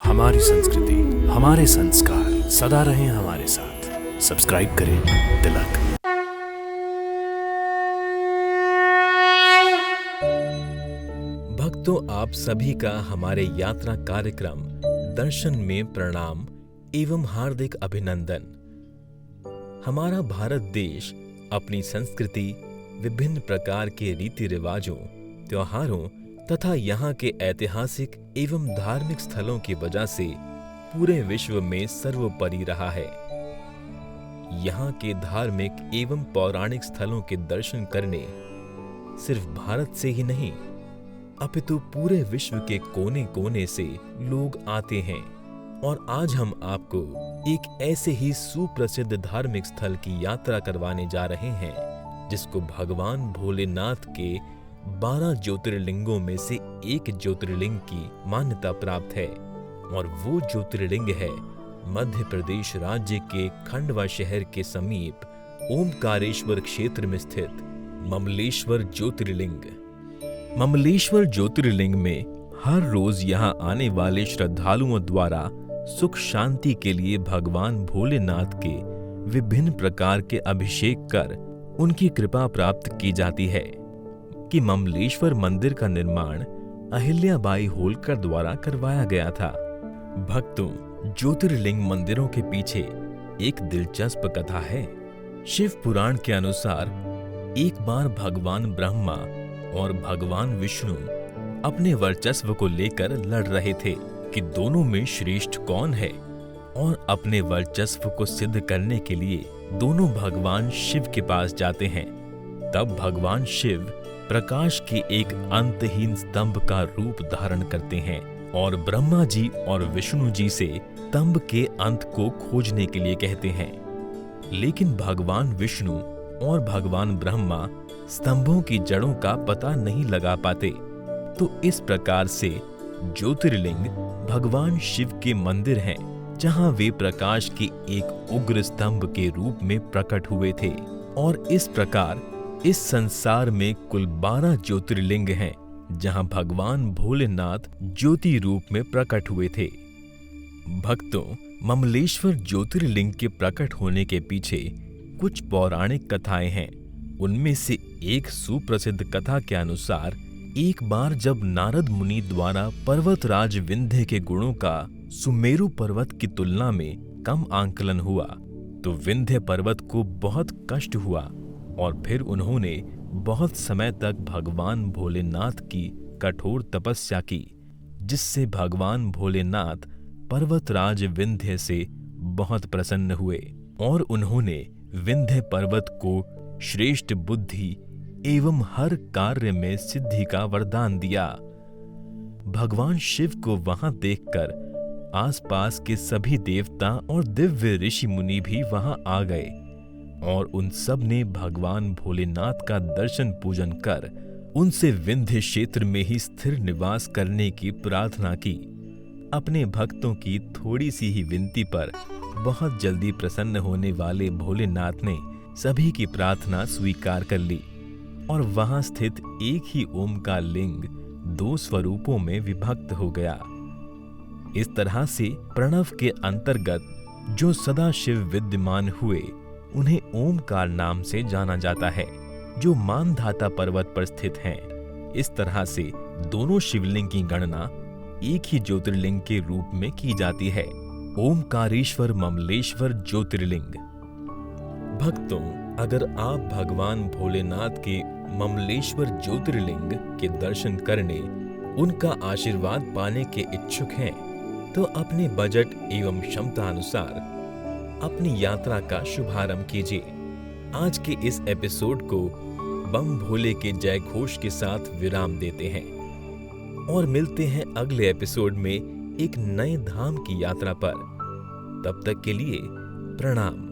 हमारी संस्कृति, हमारे संस्कार सदा रहें हमारे साथ। सब्सक्राइब करें तिलक। भक्तों, आप सभी का हमारे यात्रा कार्यक्रम दर्शन में प्रणाम एवं हार्दिक अभिनंदन। हमारा भारत देश अपनी संस्कृति, विभिन्न प्रकार के रीति रिवाजों, त्योहारों तथा यहाँ के ऐतिहासिक एवं धार्मिक स्थलों की वजह से पूरे विश्व में सर्वोपरि रहा है। यहाँ के धार्मिक एवं पौराणिक स्थलों के दर्शन करने सिर्फ भारत से ही नहीं अपितु पूरे विश्व के कोने कोने से लोग आते हैं। और आज हम आपको एक ऐसे ही सुप्रसिद्ध धार्मिक स्थल की यात्रा करवाने जा रहे हैं जिसको भगवान भोलेनाथ के 12 ज्योतिर्लिंगों में से एक ज्योतिर्लिंग की मान्यता प्राप्त है। और वो ज्योतिर्लिंग है मध्य प्रदेश राज्य के खंडवा शहर के समीप ओमकारेश्वर क्षेत्र में स्थित ममलेश्वर ज्योतिर्लिंग। ममलेश्वर ज्योतिर्लिंग में हर रोज यहाँ आने वाले श्रद्धालुओं द्वारा सुख शांति के लिए भगवान भोलेनाथ के विभिन्न प्रकार के अभिषेक कर उनकी कृपा प्राप्त की जाती है। कि ममलेश्वर मंदिर का निर्माण अहिल्याबाई होलकर द्वारा करवाया गया था। भक्तों, ज्योतिर्लिंग मंदिरों के पीछे एक दिलचस्प कथा है। शिव पुराण के अनुसार एक बार भगवान ब्रह्मा और भगवान विष्णु अपने वर्चस्व को लेकर लड़ रहे थे कि दोनों में श्रेष्ठ कौन है। और अपने वर्चस्व को सिद्ध करने के लिए दोनों भगवान शिव के पास जाते हैं। तब भगवान शिव प्रकाश के एक अंतहीन स्तंभ का रूप धारण करते हैं और ब्रह्मा जी और विष्णु जी से स्तंभ के अंत को खोजने के लिए कहते हैं। लेकिन भगवान विष्णु और भगवान ब्रह्मा स्तंभों की जड़ों का पता नहीं लगा पाते। तो इस प्रकार से ज्योतिर्लिंग भगवान शिव के मंदिर हैं, जहां वे प्रकाश के एक उग्र स्तंभ के रूप में प्रकट हुए थे। और इस प्रकार इस संसार में कुल 12 ज्योतिर्लिंग हैं, जहां भगवान भोलेनाथ ज्योति रूप में प्रकट हुए थे। भक्तों, ममलेश्वर ज्योतिर्लिंग के प्रकट होने के पीछे कुछ पौराणिक कथाएं हैं। उनमें से एक सुप्रसिद्ध कथा के अनुसार एक बार जब नारद मुनि द्वारा पर्वतराज विंध्य के गुणों का सुमेरु पर्वत की तुलना में कम आंकलन हुआ तो विंध्य पर्वत को बहुत कष्ट हुआ और फिर उन्होंने बहुत समय तक भगवान भोलेनाथ की कठोर तपस्या की, जिससे भगवान भोलेनाथ पर्वतराज विंध्य से बहुत प्रसन्न हुए और उन्होंने विंध्य पर्वत को श्रेष्ठ बुद्धि एवं हर कार्य में सिद्धि का वरदान दिया। भगवान शिव को वहां देखकर आसपास के सभी देवता और दिव्य ऋषि मुनि भी वहां आ गए और उन सब ने भगवान भोलेनाथ का दर्शन पूजन कर उनसे विंध्य क्षेत्र में ही स्थिर निवास करने की प्रार्थना की। अपने भक्तों की थोड़ी सी ही विनती पर बहुत जल्दी प्रसन्न होने वाले भोलेनाथ ने सभी की प्रार्थना स्वीकार कर ली और वहां स्थित एक ही ओम का लिंग 2 स्वरूपों में विभक्त हो गया। इस तरह से प्रणव के अंतर्गत जो सदा शिव विद्यमान हुए उन्हें ओमकार नाम से जाना जाता है, जो मानधाता पर्वत पर स्थित हैं। इस तरह से दोनों शिवलिंग की गणना एक ही ज्योतिर्लिंग के रूप में की जाती है, ओमकारेश्वर ममलेश्वर ज्योतिर्लिंग। भक्तों, अगर आप भगवान भोलेनाथ के ममलेश्वर ज्योतिर्लिंग के दर्शन करने, उनका आशीर्वाद पाने के इच्छुक हैं, तो अपने बजट एवं क्षमता अनुसार अपनी यात्रा का शुभारंभ कीजिए। आज के इस एपिसोड को बम भोले के जय घोष के साथ विराम देते हैं और मिलते हैं अगले एपिसोड में एक नए धाम की यात्रा पर। तब तक के लिए प्रणाम।